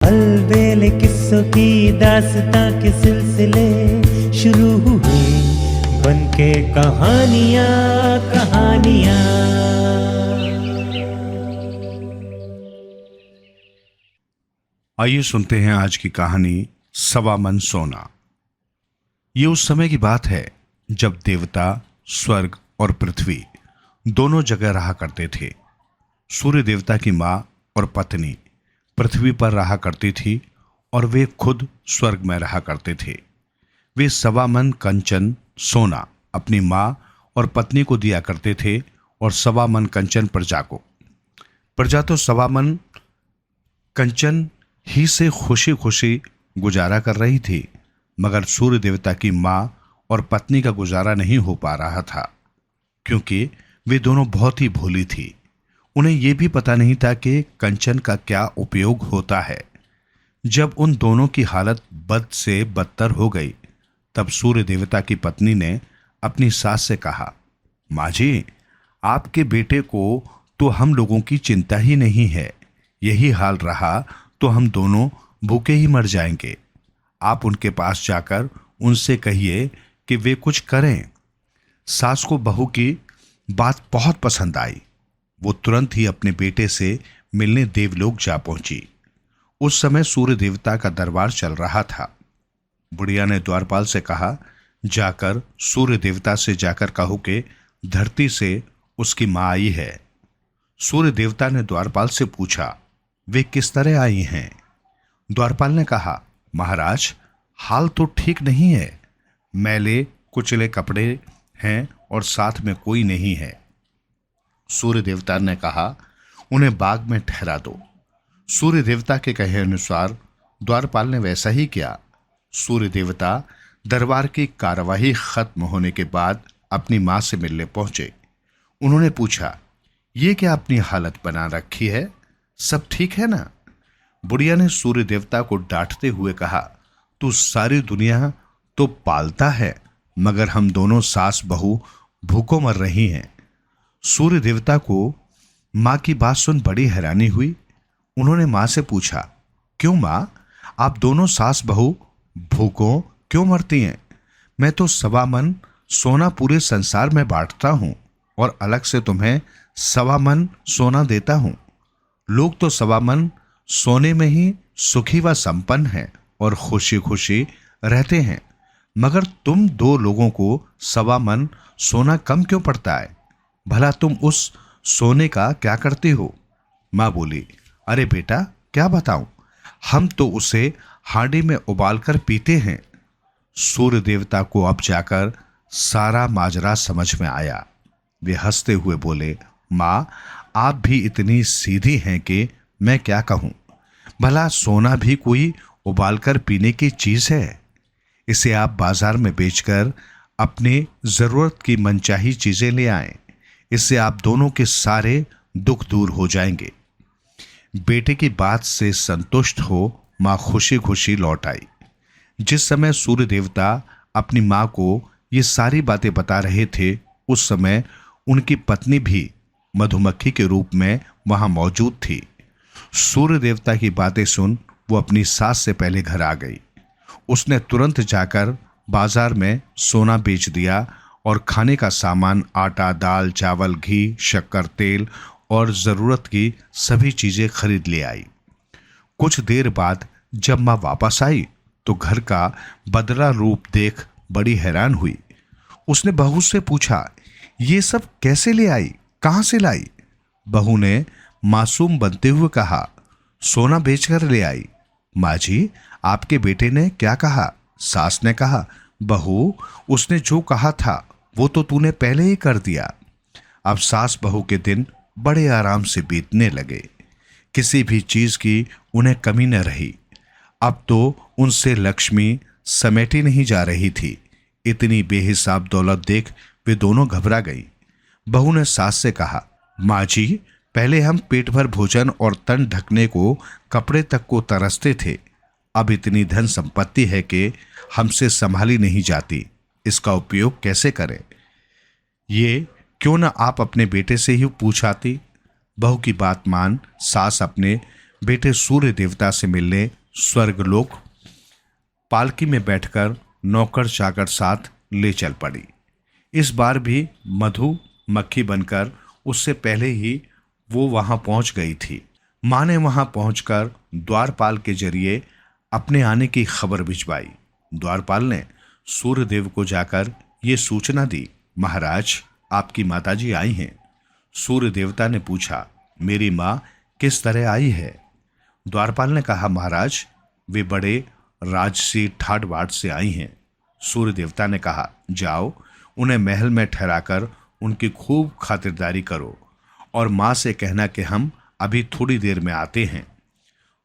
अलबेले किस्सों की दास्तां के सिलसिले शुरू हुए, बनके कहानियां कहानियां। आइए सुनते हैं आज की कहानी सवा मन सोना। ये उस समय की बात है जब देवता स्वर्ग और पृथ्वी दोनों जगह रहा करते थे। सूर्य देवता की माँ और पत्नी पृथ्वी पर रहा करती थी और वे खुद स्वर्ग में रहा करते थे। वे सवा मन कंचन सोना अपनी माँ और पत्नी को दिया करते थे और सवा मन कंचन प्रजा को। प्रजा तो सवा मन कंचन ही से खुशी खुशी गुजारा कर रही थी, मगर सूर्य देवता की माँ और पत्नी का गुजारा नहीं हो पा रहा था, क्योंकि वे दोनों बहुत ही भोली थी। उन्हें यह भी पता नहीं था कि कंचन का क्या उपयोग होता है। जब उन दोनों की हालत बद से बदतर हो गई, तब सूर्य देवता की पत्नी ने अपनी सास से कहा, माँ जी, आपके बेटे को तो हम लोगों की चिंता ही नहीं है। यही हाल रहा तो हम दोनों भूखे ही मर जाएंगे। आप उनके पास जाकर उनसे कहिए कि वे कुछ करें। सास को बहू की बात बहुत पसंद आई। वो तुरंत ही अपने बेटे से मिलने देवलोक जा पहुंची। उस समय सूर्य देवता का दरबार चल रहा था। बुढ़िया ने द्वारपाल से कहा, जाकर सूर्य देवता से जाकर कहो कि धरती से उसकी माँ आई है। सूर्य देवता ने द्वारपाल से पूछा, वे किस तरह आई हैं? द्वारपाल ने कहा, महाराज, हाल तो ठीक नहीं है। मैले कुचले कपड़े हैं और साथ में कोई नहीं है। सूर्य देवता ने कहा, उन्हें बाग में ठहरा दो। सूर्य देवता के कहे अनुसार द्वारपाल ने वैसा ही किया। सूर्य देवता दरबार की कार्यवाही खत्म होने के बाद अपनी मां से मिलने पहुंचे। उन्होंने पूछा, ये क्या अपनी हालत बना रखी है? सब ठीक है ना? बुढ़िया ने सूर्य देवता को डांटते हुए कहा, तू सारी दुनिया तो पालता है, मगर हम दोनों सास बहू भूखों मर रही हैं। सूर्य देवता को मां की बात सुन बड़ी हैरानी हुई। उन्होंने मां से पूछा, क्यों मां, आप दोनों सास बहू भूखों क्यों मरती हैं? मैं तो सवा मन सोना पूरे संसार में बांटता हूं और अलग से तुम्हें सवा मन सोना देता हूं। लोग तो सवा मन सोने में ही सुखी व संपन्न हैं और खुशी खुशी रहते हैं, मगर तुम दो लोगों को सवा मन सोना कम क्यों पड़ता है? भला तुम उस सोने का क्या करते हो? मां बोली, अरे बेटा, क्या बताऊं, हम तो उसे हांडी में उबाल कर पीते हैं। सूर्य देवता को अब जाकर सारा माजरा समझ में आया। वे हंसते हुए बोले, मां, आप भी इतनी सीधी हैं कि मैं क्या कहूं। भला सोना भी कोई उबालकर पीने की चीज है? इसे आप बाजार में बेचकर अपनी जरूरत की मनचाही चीजें ले आएं। इससे आप दोनों के सारे दुख दूर हो जाएंगे। बेटे की बात से संतुष्ट हो मां खुशी खुशी लौट आई। जिस समय सूर्य देवता अपनी मां को ये सारी बातें बता रहे थे, उस समय उनकी पत्नी भी मधुमक्खी के रूप में वहां मौजूद थी। सूर्य देवता की बातें सुन वो अपनी सास से पहले घर आ गई। उसने तुरंत जाकर बाजार में सोना बेच दिया और खाने का सामान, आटा, दाल, चावल, घी, शक्कर, तेल और जरूरत की सभी चीजें खरीद ले आई। कुछ देर बाद जब मां वापस आई तो घर का बदला रूप देख बड़ी हैरान हुई। उसने बहू से पूछा, ये सब कैसे ले आई, कहां से लाई? बहू ने मासूम बनते हुए कहा, सोना बेचकर ले आई। माँ जी, आपके बेटे ने क्या कहा? सास ने कहा, बहू, उसने जो कहा था वो तो तूने पहले ही कर दिया। अब सास बहू के दिन बड़े आराम से बीतने लगे। किसी भी चीज की उन्हें कमी न रही। अब तो उनसे लक्ष्मी समेटी नहीं जा रही थी। इतनी बेहिसाब दौलत देख वे दोनों घबरा गई। बहू ने सास से कहा, माँ जी, पहले हम पेट भर भोजन और तन ढकने को कपड़े तक को तरसते थे। अब इतनी धन संपत्ति है कि हमसे संभाली नहीं जाती। इसका उपयोग कैसे करें? ये क्यों ना आप अपने बेटे से ही पूछाती। बहू की बात मान सास अपने बेटे सूर्य देवता से मिलने स्वर्गलोक पालकी में बैठकर नौकर चाकर साथ ले चल पड़ी। इस बार भी मधु मक्खी बनकर उससे पहले ही वो वहां पहुंच गई थी। मां ने वहां पहुंचकर द्वारपाल के जरिए अपने आने की खबर भिजवाई। द्वारपाल ने सूर्यदेव को जाकर ये सूचना दी, महाराज आपकी माताजी आई हैं। सूर्य देवता ने पूछा, मेरी माँ किस तरह आई है? द्वारपाल ने कहा, महाराज वे बड़े राजसी ठाट बाट से आई हैं। सूर्य देवता ने कहा, जाओ उन्हें महल में ठहराकर उनकी खूब खातिरदारी करो और माँ से कहना कि हम अभी थोड़ी देर में आते हैं।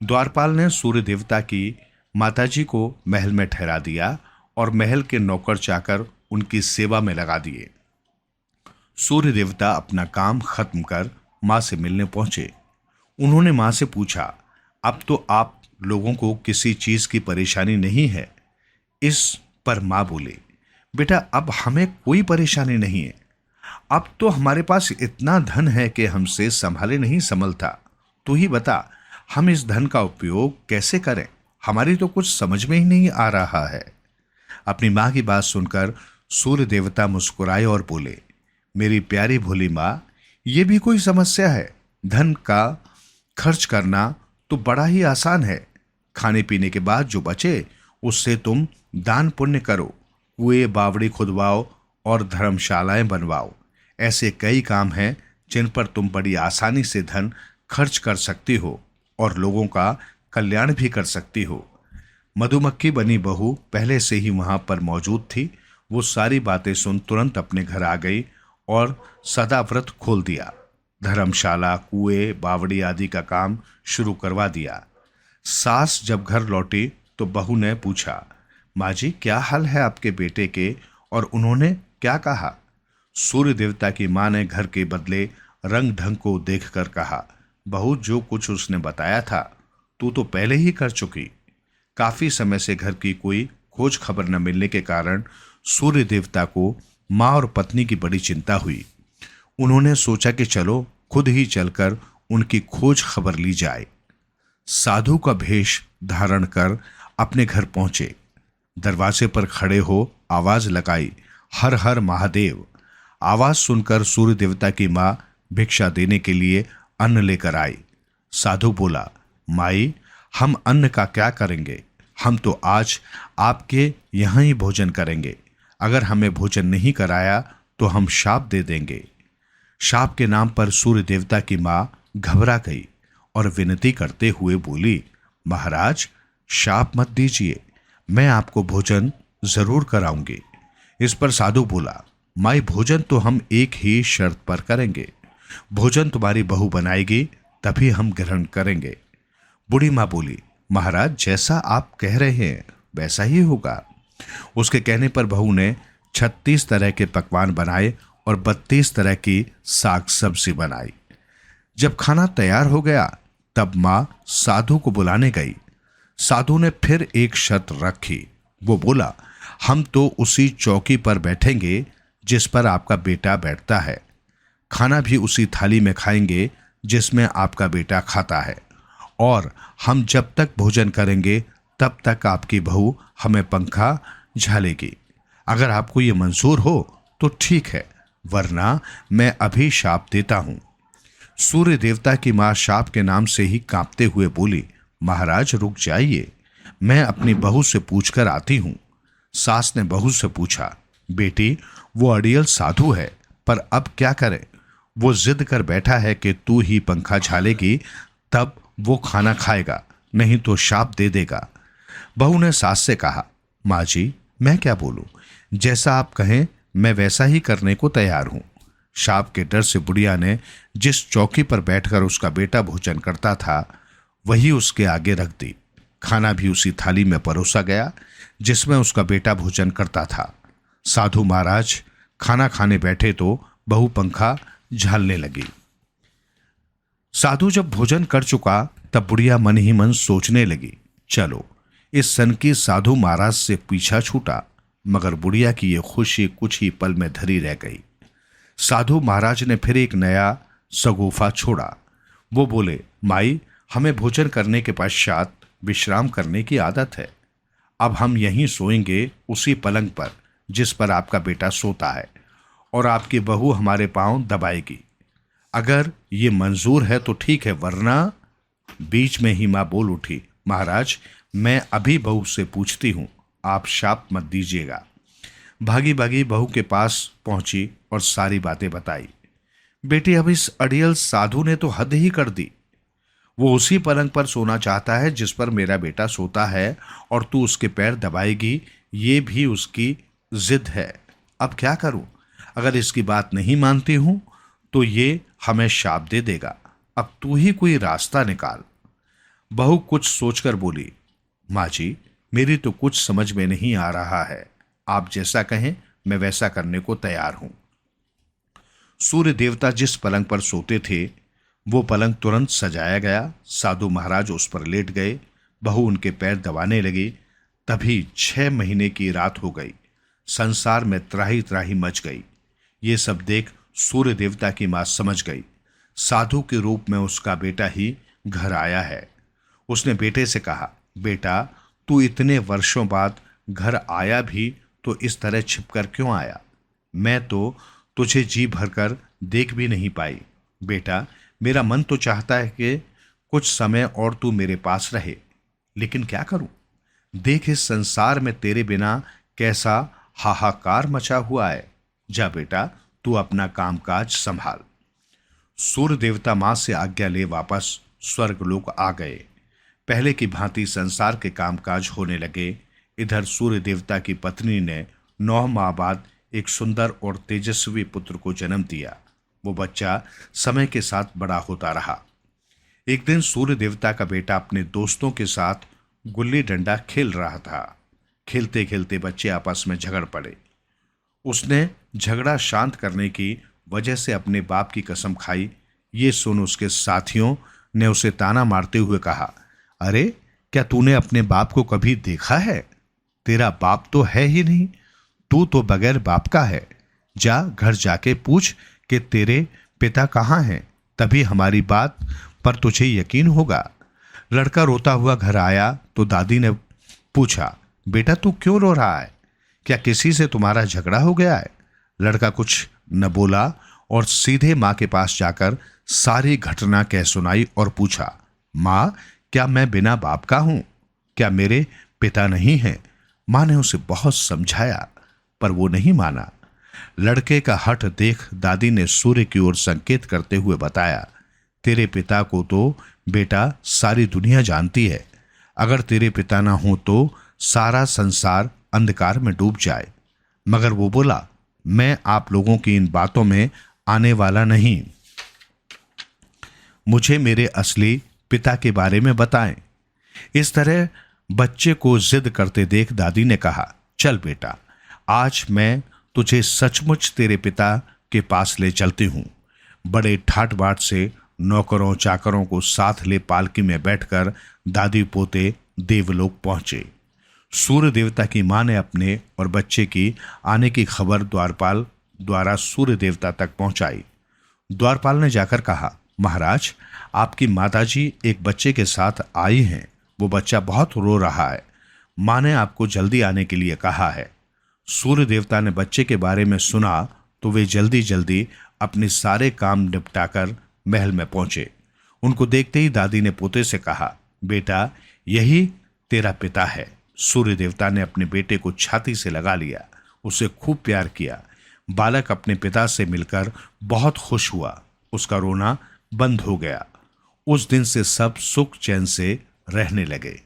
द्वारपाल ने सूर्य देवता की माताजी को महल में ठहरा दिया और महल के नौकर चाकर उनकी सेवा में लगा दिए। सूर्य देवता अपना काम खत्म कर माँ से मिलने पहुंचे। उन्होंने माँ से पूछा, अब तो आप लोगों को किसी चीज की परेशानी नहीं है? इस पर माँ बोले, बेटा अब हमें कोई परेशानी नहीं है। अब तो हमारे पास इतना धन है कि हमसे संभाले नहीं संभलता। तू ही बता हम इस धन का उपयोग कैसे करें? हमारी तो कुछ समझ में ही नहीं आ रहा है। अपनी माँ की बात सुनकर सूर्य देवता मुस्कुराए और बोले, मेरी प्यारी भोली माँ, ये भी कोई समस्या है? धन का खर्च करना तो बड़ा ही आसान है। खाने पीने के बाद जो बचे उससे तुम दान पुण्य करो, कुएं बावड़ी खुदवाओ और धर्मशालाएं बनवाओ। ऐसे कई काम हैं जिन पर तुम बड़ी आसानी से धन खर्च कर सकती हो और लोगों का कल्याण भी कर सकती हो। मधुमक्खी बनी बहू पहले से ही वहां पर मौजूद थी। वो सारी बातें सुन तुरंत अपने घर आ गई और सदाव्रत खोल दिया। धर्मशाला, कुएं, बावड़ी आदि का काम शुरू करवा दिया। सास जब घर लौटी तो बहू ने पूछा, माँ जी क्या हाल है आपके बेटे के और उन्होंने क्या कहा? सूर्य देवता की माँ ने घर के बदले रंग ढंग को देखकर कहा, बहू जो कुछ उसने बताया था तू तो पहले ही कर चुकी। काफी समय से घर की कोई खोज खबर न मिलने के कारण सूर्य देवता को माँ और पत्नी की बड़ी चिंता हुई। उन्होंने सोचा कि चलो खुद ही चलकर उनकी खोज खबर ली जाए। साधु का भेष धारण कर अपने घर पहुंचे। दरवाजे पर खड़े हो आवाज लगाई, हर हर महादेव। आवाज सुनकर सूर्य देवता की माँ भिक्षा देने के लिए अन्न लेकर आई। साधु बोला, माई हम अन्न का क्या करेंगे? हम तो आज आपके यहाँ ही भोजन करेंगे। अगर हमें भोजन नहीं कराया तो हम शाप दे देंगे। शाप के नाम पर सूर्य देवता की माँ घबरा गई और विनती करते हुए बोली, महाराज शाप मत दीजिए, मैं आपको भोजन जरूर कराऊंगी। इस पर साधु बोला, माई भोजन तो हम एक ही शर्त पर करेंगे। भोजन तुम्हारी बहू बनाएगी तभी हम ग्रहण करेंगे। बूढ़ी माँ बोली, महाराज जैसा आप कह रहे हैं वैसा ही होगा। उसके कहने पर बहू ने 36 तरह के पकवान बनाए और 32 तरह की साग सब्जी बनाई। जब खाना तैयार हो गया तब माँ साधु को बुलाने गई। साधु ने फिर एक शर्त रखी। वो बोला, हम तो उसी चौकी पर बैठेंगे जिस पर आपका बेटा बैठता है। खाना भी उसी थाली में खाएंगे जिसमें आपका बेटा खाता है और हम जब तक भोजन करेंगे तब तक आपकी बहू हमें पंखा झालेगी। अगर आपको ये मंजूर हो तो ठीक है, वरना मैं अभी शाप देता हूं। सूर्य देवता की मां शाप के नाम से ही कांपते हुए बोली, महाराज रुक जाइए, मैं अपनी बहू से पूछकर आती हूं। सास ने बहू से पूछा, बेटी वो अड़ियल साधु है पर अब क्या करें? वो जिद कर बैठा है कि तू ही पंखा झालेगी तब वो खाना खाएगा, नहीं तो शाप दे देगा। बहू ने सास से कहा, माँ जी मैं क्या बोलूं, जैसा आप कहें मैं वैसा ही करने को तैयार हूं। शाप के डर से बुढ़िया ने जिस चौकी पर बैठकर उसका बेटा भोजन करता था वही उसके आगे रख दी। खाना भी उसी थाली में परोसा गया जिसमें उसका बेटा भोजन करता था। साधु महाराज खाना खाने बैठे तो बहू पंखा झालने लगी। साधु जब भोजन कर चुका तब बुढ़िया मन ही मन सोचने लगी, चलो इस सन की साधु महाराज से पीछा छूटा। मगर बुढ़िया की ये खुशी कुछ ही पल में धरी रह गई। साधु महाराज ने फिर एक नया सगोफा छोड़ा। वो बोले, माई हमें भोजन करने के पश्चात विश्राम करने की आदत है। अब हम यहीं सोएंगे, उसी पलंग पर जिस पर आपका बेटा सोता है, और आपकी बहू हमारे पांव दबाएगी। अगर ये मंजूर है तो ठीक है, वरना। बीच में ही मां बोल उठी, महाराज, मैं अभी बहू से पूछती हूं, आप शाप मत दीजिएगा। भागी भागी बहू के पास पहुंची और सारी बातें बताई। बेटी, अब इस अड़ियल साधु ने तो हद ही कर दी। वो उसी पलंग पर सोना चाहता है जिस पर मेरा बेटा सोता है, और तू उसके पैर दबाएगी, ये भी उसकी जिद है। अब क्या करूं? अगर इसकी बात नहीं मानती हूं तो ये हमें शाप दे देगा। अब तू ही कोई रास्ता निकाल। बहू कुछ सोचकर बोली, माँ जी, मेरी तो कुछ समझ में नहीं आ रहा है। आप जैसा कहें मैं वैसा करने को तैयार हूं। सूर्य देवता जिस पलंग पर सोते थे वो पलंग तुरंत सजाया गया। साधु महाराज उस पर लेट गए। बहू उनके पैर दबाने लगी। तभी 6 महीने की रात हो गई। संसार में त्राही त्राही मच गई। ये सब देख सूर्य देवता की मां समझ गई, साधु के रूप में उसका बेटा ही घर आया है। उसने बेटे से कहा, बेटा, तू इतने वर्षों बाद घर आया भी तो इस तरह छिपकर क्यों आया? मैं तो तुझे जी भरकर देख भी नहीं पाई। बेटा, मेरा मन तो चाहता है कि कुछ समय और तू मेरे पास रहे, लेकिन क्या करूं? देख, इस संसार में तेरे बिना कैसा हाहाकार मचा हुआ है। जा बेटा, तू अपना कामकाज संभाल। सूर्य देवता मां से आज्ञा ले वापस स्वर्गलोक आ गए। पहले की भांति संसार के कामकाज होने लगे। इधर सूर्य देवता की पत्नी ने 9 माह बाद एक सुंदर और तेजस्वी पुत्र को जन्म दिया। वो बच्चा समय के साथ बड़ा होता रहा। एक दिन सूर्य देवता का बेटा अपने दोस्तों के साथ गुल्ली डंडा खेल रहा था। खेलते खेलते बच्चे आपस में झगड़ पड़े। उसने झगड़ा शांत करने की वजह से अपने बाप की कसम खाई। ये सुन उसके साथियों ने उसे ताना मारते हुए कहा, अरे, क्या तूने अपने बाप को कभी देखा है? तेरा बाप तो है ही नहीं, तू तो बगैर बाप का है। जा, घर जाके पूछ कि तेरे पिता कहाँ हैं, तभी हमारी बात पर तुझे यकीन होगा। लड़का रोता हुआ घर आया तो दादी ने पूछा, बेटा, तू क्यों रो रहा है? क्या किसी से तुम्हारा झगड़ा हो गया है? लड़का कुछ न बोला और सीधे मां के पास जाकर सारी घटना कह सुनाई और पूछा, मां, क्या मैं बिना बाप का हूं? क्या मेरे पिता नहीं हैं? मां ने उसे बहुत समझाया पर वो नहीं माना। लड़के का हठ देख दादी ने सूर्य की ओर संकेत करते हुए बताया, तेरे पिता को तो बेटा सारी दुनिया जानती है। अगर तेरे पिता ना हो तो सारा संसार अंधकार में डूब जाए। मगर वो बोला, मैं आप लोगों की इन बातों में आने वाला नहीं। मुझे मेरे असली पिता के बारे में बताएं। इस तरह बच्चे को जिद करते देख दादी ने कहा, चल बेटा, आज मैं तुझे सचमुच तेरे पिता के पास ले चलती हूं। बड़े ठाट बाट से नौकरों चाकरों को साथ ले पालकी में बैठकर दादी पोते देवलोक पहुंचे। सूर्य देवता की मां ने अपने और बच्चे की आने की खबर द्वारपाल द्वारा सूर्य देवता तक पहुंचाई। द्वारपाल ने जाकर कहा, महाराज, आपकी माताजी एक बच्चे के साथ आई हैं। वो बच्चा बहुत रो रहा है। मां ने आपको जल्दी आने के लिए कहा है। सूर्य देवता ने बच्चे के बारे में सुना तो वे जल्दी जल्दी अपने सारे काम निपटाकर महल में पहुंचे। उनको देखते ही दादी ने पोते से कहा, बेटा, यही तेरा पिता है। सूर्य देवता ने अपने बेटे को छाती से लगा लिया, उसे खूब प्यार किया। बालक अपने पिता से मिलकर बहुत खुश हुआ। उसका रोना बंद हो गया। उस दिन से सब सुख चैन से रहने लगे।